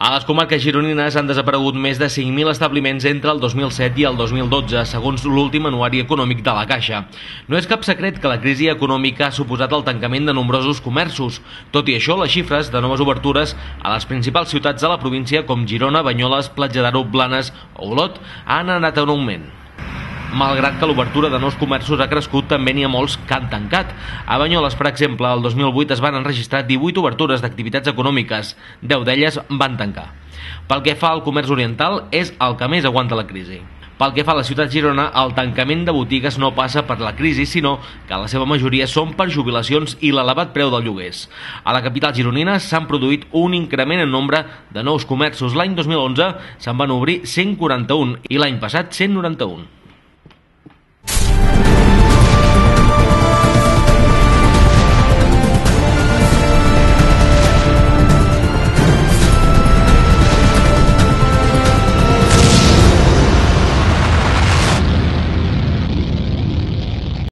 A les comarques gironines han desaparegut més de 5.000 establiments entre el 2007 i el 2012, segons l'últim anuari econòmic de la Caixa. No és cap secret que la crisi econòmica ha suposat el tancament de nombrosos comerços. Tot i això, les xifres de noves obertures a les principals ciutats de la província, com Girona, Banyoles, Platja d'Aro, Blanes o Olot, han anat en augment. Malgrat que l'obertura de nous comerços ha crescut, també n'hi ha molts que han tancat. A Banyoles, per exemple, el 2008 es van enregistrar 18 obertures d'activitats econòmiques, 10 d'elles van tancar. Pel que fa al comerç oriental, és el que més aguanta la crisi. Pel que fa a la ciutat Girona, el tancament de botigues no passa per la crisi, sinó que la seva majoria són per jubilacions i l'elevat preu dels lloguers. A la capital gironina s'han produït un increment en nombre de nous comerços. L'any 2011 se'n van obrir 141 i l'any passat 191.